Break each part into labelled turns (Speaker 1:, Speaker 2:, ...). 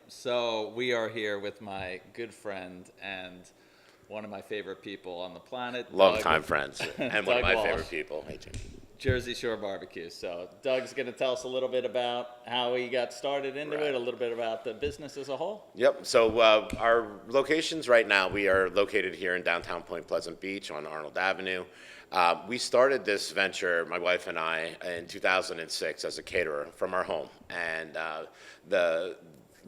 Speaker 1: So we are here with my good friend and one of my favorite people on the planet.
Speaker 2: Longtime friends and one of my
Speaker 1: Doug Walsh.
Speaker 2: favorite people. Hey, Jimmy.
Speaker 1: Jersey Shore BBQ. So Doug's going to tell us a little bit about how he got started into
Speaker 2: Right.
Speaker 1: it, a little bit about the business as a whole.
Speaker 2: Yep. So our locations right now, we are located here in downtown Point Pleasant Beach on Arnold Avenue. We started this venture, my wife and I, in 2006 as a caterer from our home, and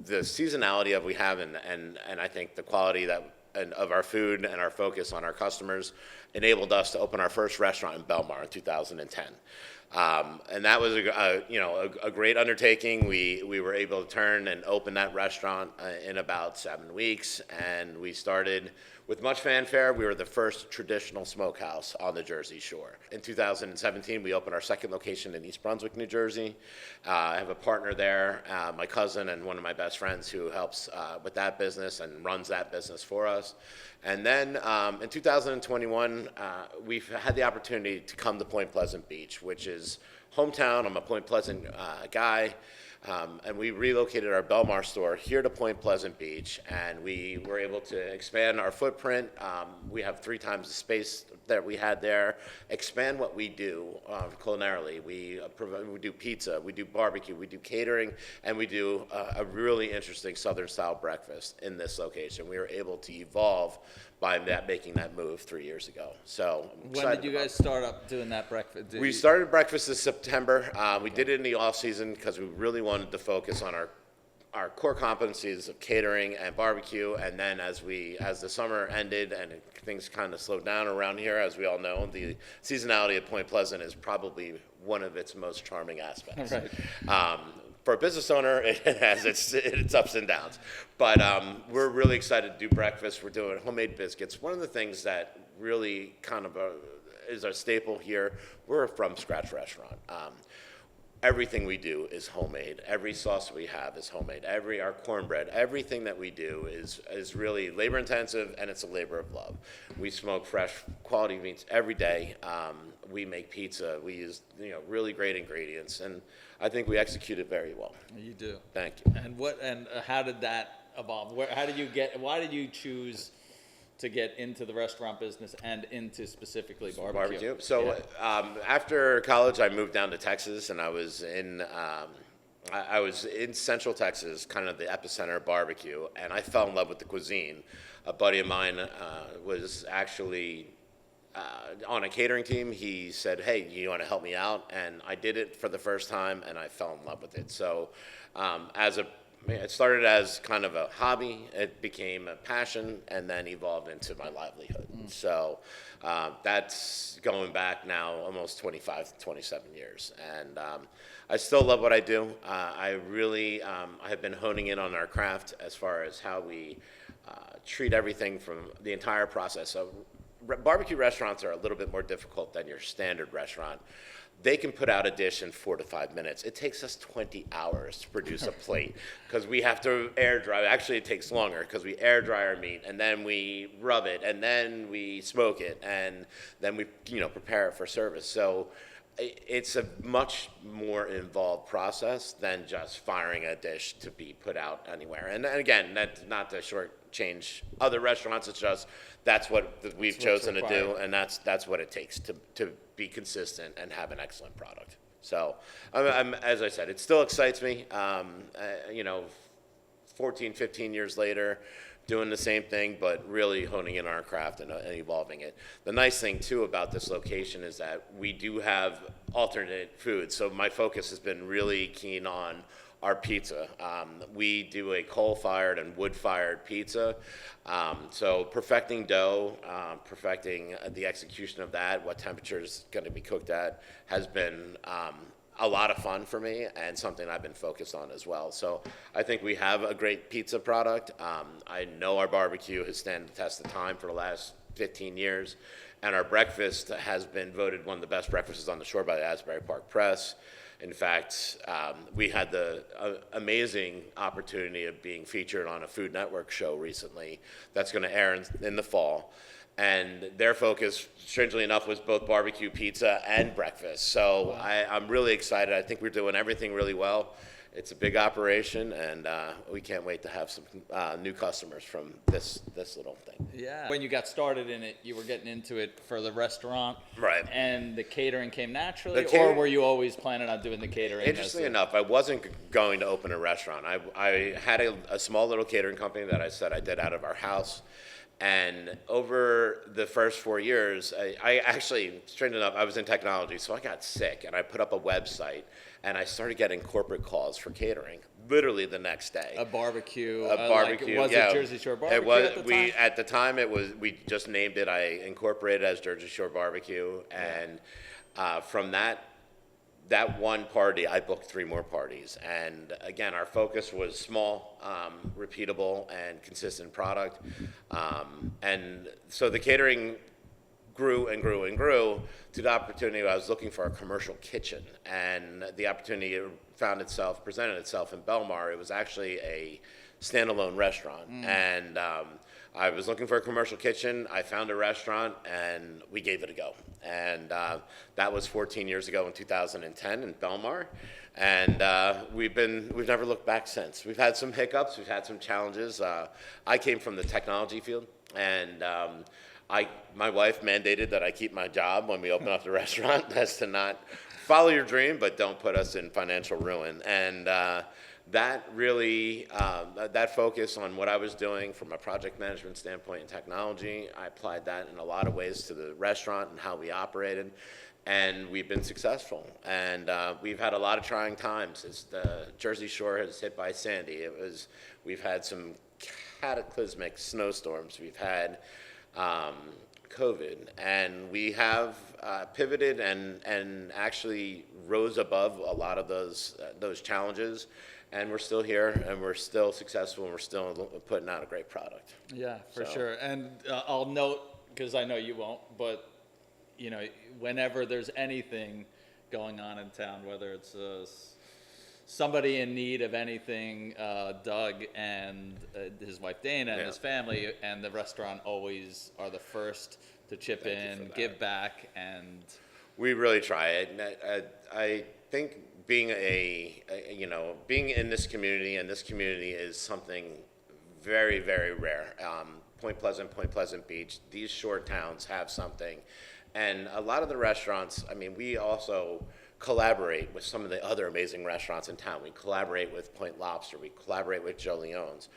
Speaker 2: the seasonality of we have, and I think the quality of our food and our focus on our customers enabled us to open our first restaurant in Belmar in 2010. And that was a great undertaking. We were able to turn and open that restaurant in about 7 weeks, and we started with much fanfare. We were the first traditional smokehouse on the Jersey Shore. In 2017, we opened our second location in East Brunswick, New Jersey. I have a partner there, my cousin and one of my best friends who helps with that business and runs that business for us. And then in 2021, we've had the opportunity to come to Point Pleasant Beach, which is hometown. I'm a Point Pleasant guy. And we relocated our Belmar store here to Point Pleasant Beach, and we were able to expand our footprint. We have 3 times the space that we had there, expand what we do culinarily. We do pizza, we do barbecue, we do catering, and we do a really interesting Southern style breakfast in this location. We were able to evolve by making that move 3 years ago. So
Speaker 1: When did you guys start up doing that breakfast?
Speaker 2: We started breakfast this September. We did it in the off season because we really wanted to focus on our core competencies of catering and barbecue. And then as the summer ended and things kind of slowed down around here, as we all know, the seasonality of Point Pleasant is probably one of its most charming aspects.
Speaker 1: Right.
Speaker 2: For a business owner, it has its ups and downs. But we're really excited to do breakfast. We're doing homemade biscuits. One of the things that really kind of is our staple here, we're a from-scratch restaurant. Everything we do is homemade. Every sauce we have is homemade. Our cornbread, everything that we do is really labor intensive, and it's a labor of love. We smoke fresh quality meats every day. We make pizza. We use really great ingredients, and I think we execute it very well.
Speaker 1: You do.
Speaker 2: Thank you.
Speaker 1: And how did that evolve? Why did you choose to get into the restaurant business and into specifically barbecue?
Speaker 2: So after college, I moved down to Texas, and I was in Central Texas, kind of the epicenter of barbecue, and I fell in love with the cuisine. A buddy of mine was actually on a catering team. He said, "Hey, you want to help me out?" And I did it for the first time, and I fell in love with it. So it started as kind of a hobby, it became a passion, and then evolved into my livelihood. So that's going back now almost 25 to 27 years. And I still love what I do. I really I have been honing in on our craft as far as how we treat everything from the entire process. So barbecue restaurants are a little bit more difficult than your standard restaurant. They can put out a dish in 4 to 5 minutes. It takes us 20 hours to produce a plate because we have to air dry. Actually, it takes longer because we air dry our meat, and then we rub it, and then we smoke it, and then we prepare it for service. So it's a much more involved process than just firing a dish to be put out anywhere. And again, that's not to shortchange other restaurants. It's just that's what we've chosen to do, and that's what it takes to be consistent and have an excellent product. So, as I said, it still excites me. 14, 15 years later, doing the same thing, but really honing in our craft and evolving it. The nice thing, too, about this location is that we do have alternate foods. So my focus has been really keen on our pizza. We do a coal-fired and wood-fired pizza. So perfecting dough, perfecting the execution of that, what temperature is going to be cooked at, has been a lot of fun for me and something I've been focused on as well. So I think we have a great pizza product. I know our barbecue has stood the test of time for the last 15 years, and our breakfast has been voted one of the best breakfasts on the shore by the Asbury Park Press. In fact, we had the amazing opportunity of being featured on a Food Network show recently that's going to air in the fall. And their focus, strangely enough, was both barbecue, pizza, and breakfast. So I'm really excited. I think we're doing everything really well. it's a big operation, and we can't wait to have some new customers from this little thing.
Speaker 1: Yeah. When you got started in it, you were getting into it for the restaurant.
Speaker 2: Right.
Speaker 1: And the catering came naturally,
Speaker 2: The
Speaker 1: or were you always planning on doing the catering?
Speaker 2: Interestingly enough, I wasn't going to open a restaurant. I had a small little catering company that I said I did out of our house. And over the first 4 years, I actually, straight enough, I was in technology, so I got sick, and I put up a website, and I started getting corporate calls for catering, literally the next day.
Speaker 1: A barbecue.
Speaker 2: A barbecue.
Speaker 1: Was
Speaker 2: yeah.
Speaker 1: it Jersey Shore BBQ
Speaker 2: It was.
Speaker 1: at the time?
Speaker 2: At the time, it was. We just named it. I incorporated as Jersey Shore BBQ, and from that one party, I booked 3 more parties. And again, our focus was small, repeatable, and consistent product. And so the catering grew and grew and grew to the opportunity. I was looking for a commercial kitchen, and the opportunity presented itself in Belmar. It was actually a standalone restaurant, and I was looking for a commercial kitchen. I found a restaurant, and we gave it a go. And that was 14 years ago in 2010 in Belmar, and we've never looked back since. We've had some hiccups, we've had some challenges. I came from the technology field, and my wife mandated that I keep my job when we open up the restaurant. That's to not follow your dream, but don't put us in financial ruin. And that really, that focus on what I was doing from a project management standpoint and technology, I applied that in a lot of ways to the restaurant and how we operated. And we've been successful. And we've had a lot of trying times as the Jersey Shore has hit by Sandy. We've had some cataclysmic snowstorms. We've had COVID, and we have pivoted and actually rose above a lot of those challenges, and we're still here, and we're still successful, and we're still putting out a great product.
Speaker 1: Yeah, for sure. And I'll note, because I know you won't, but whenever there's anything going on in town, whether it's somebody in need of anything, Doug and his wife Dana and his family and the restaurant always are the first to chip in, give back, and
Speaker 2: we really try. I think being being in this community, and this community is something very, very rare. Point Pleasant Beach, these shore towns have something, and a lot of the restaurants. I mean, we also collaborate with some of the other amazing restaurants in town. We collaborate with Point Lobster. We collaborate with Joe Leone's.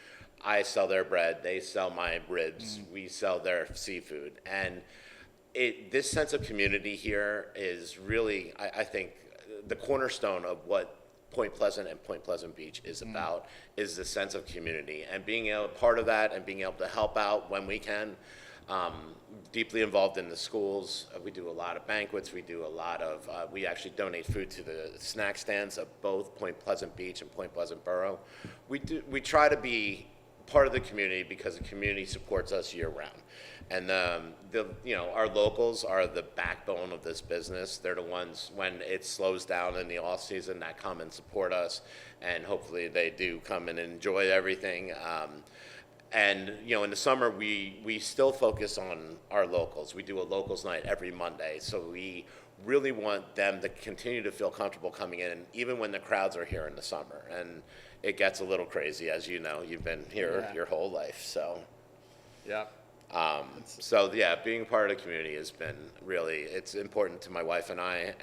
Speaker 2: I sell their bread. They sell my ribs. We sell their seafood. And this sense of community here is really, I think, the cornerstone of what Point Pleasant and Point Pleasant Beach is about, is the sense of community. And being a part of that and being able to help out when we can. Deeply involved in the schools. We do a lot of banquets. We do a lot of, we actually donate food to the snack stands of both Point Pleasant Beach and Point Pleasant Borough. We try to be part of the community because the community supports us year round. And our locals are the backbone of this business. They're the ones, when it slows down in the off season, that come and support us. And hopefully they do come and enjoy everything. And in the summer, we still focus on our locals. We do a locals night every Monday, so we really want them to continue to feel comfortable coming in, even when the crowds are here in the summer. And it gets a little crazy, as you know. You've been here your whole life, so.
Speaker 1: Yeah.
Speaker 2: Being part of the community has been it's important to my wife and I,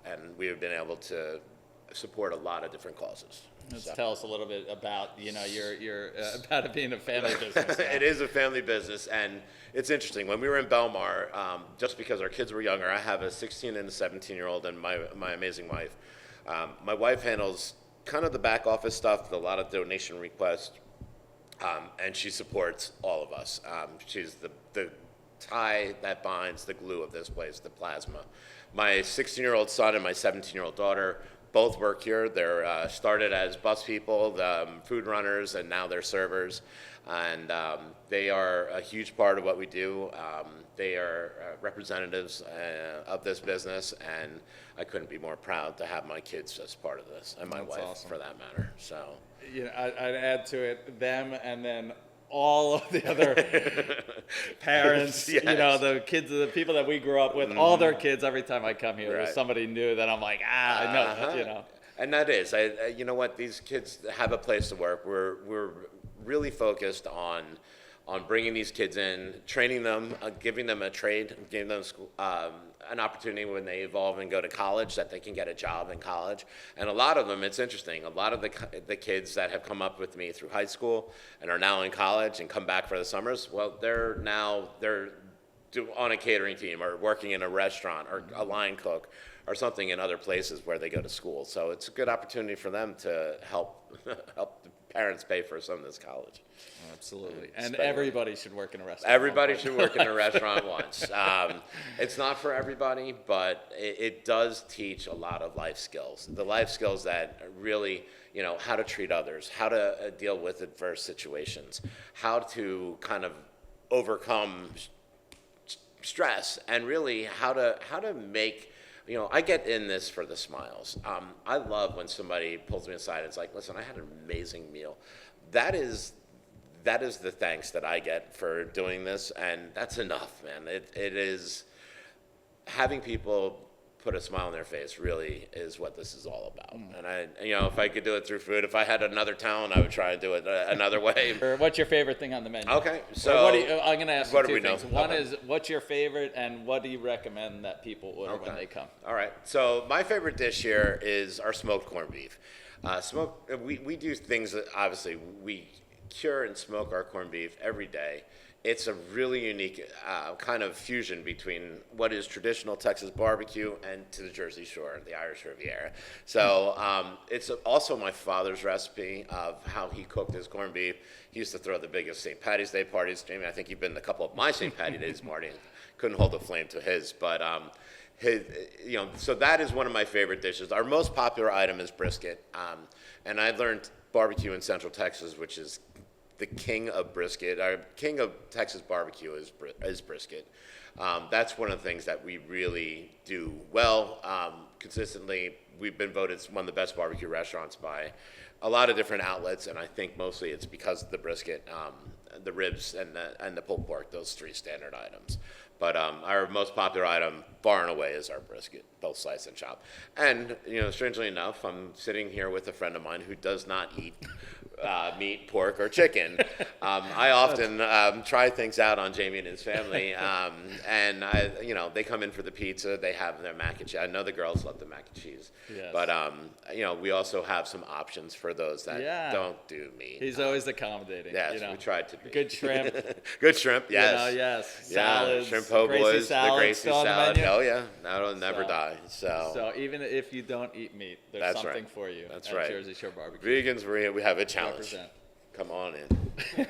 Speaker 2: and we have been able to support a lot of different causes.
Speaker 1: Tell us a little bit about, your about it being a family business.
Speaker 2: It is a family business, and it's interesting. When we were in Belmar, just because our kids were younger, I have a 16 and a 17-year-old, and my amazing wife. My wife handles kind of the back office stuff, a lot of donation requests, and she supports all of us. She's the tie that binds the glue of this place, the plasma. My 16-year-old son and my 17-year-old daughter both work here. They're started as bus people, food runners, and now they're servers. And they are a huge part of what we do. They are representatives of this business, and I couldn't be more proud to have my kids as part of this, and my wife, for that matter. So,
Speaker 1: I'd add to it them, and then all of the other parents, the kids, the people that we grew up with, all their kids. Every time I come here, there's somebody new that I'm like, I know,
Speaker 2: And that is, you know what, these kids have a place to work. We're really focused on bringing these kids in, training them, giving them a trade, giving them an opportunity when they evolve and go to college that they can get a job in college. And a lot of them, it's interesting, a lot of the kids that have come up with me through high school and are now in college and come back for the summers, well, they're on a catering team or working in a restaurant or a line cook or something in other places where they go to school. So it's a good opportunity for them to help help the parents pay for some of this college.
Speaker 1: Absolutely. And everybody should work in a restaurant.
Speaker 2: Everybody should work in a restaurant once. It's not for everybody, but it does teach a lot of life skills. The life skills that really, you know, how to treat others, how to deal with adverse situations, how to kind of overcome stress, and really how to make, you know, I get in this for the smiles. I love when somebody pulls me aside and it's like, listen, I had an amazing meal. That is the thanks that I get for doing this, and that's enough, man. It is, having people put a smile on their face really is what this is all about. And you know, if I could do it through food, if I had another talent, I would try and do it another way.
Speaker 1: Or what's your favorite thing on the menu?
Speaker 2: Okay, so
Speaker 1: I'm going to ask you two things.
Speaker 2: Know?
Speaker 1: One is, what's your favorite, and what do you recommend that people order when they come?
Speaker 2: All right, so my favorite dish here is our smoked corned beef. We do things that, obviously, we cure and smoke our corned beef every day. It's a really unique kind of fusion between what is traditional Texas barbecue and to the Jersey Shore, the Irish Riviera. So it's also my father's recipe of how he cooked his corned beef. He used to throw the biggest St. Patty's Day parties. Jamie, I think you've been to a couple of my St. Patty's Days parties. Couldn't hold a flame to his, but you know, so that is one of my favorite dishes. Our most popular item is brisket, and I learned barbecue in Central Texas, which is the king of brisket. Our king of Texas barbecue is brisket. That's one of the things that we really do well consistently. We've been voted one of the best barbecue restaurants by a lot of different outlets, and I think mostly it's because of the brisket, the ribs, and the pulled pork, those three standard items. But our most popular item, far and away, is our brisket, both slice and chop. And, you know, strangely enough, I'm sitting here with a friend of mine who does not eat meat, pork, or chicken. I often try things out on Jamie and his family, and you know, they come in for the pizza. They have their mac and cheese. I know the girls love the mac and cheese, yes. But you know, we also have some options for those that don't do meat.
Speaker 1: He's always accommodating.
Speaker 2: Yes,
Speaker 1: you know.
Speaker 2: we tried to be.
Speaker 1: Good shrimp.
Speaker 2: Good shrimp. Yes.
Speaker 1: You know, yes. Salads.
Speaker 2: Shrimp po' boys. The Gracie salad.
Speaker 1: Oh
Speaker 2: yeah, that'll never die.
Speaker 1: So even if you don't eat meat, there's something for you.
Speaker 2: That's
Speaker 1: at
Speaker 2: right.
Speaker 1: Jersey Shore BBQ.
Speaker 2: Vegans, we have a challenge.
Speaker 1: Represent.
Speaker 2: Come on in.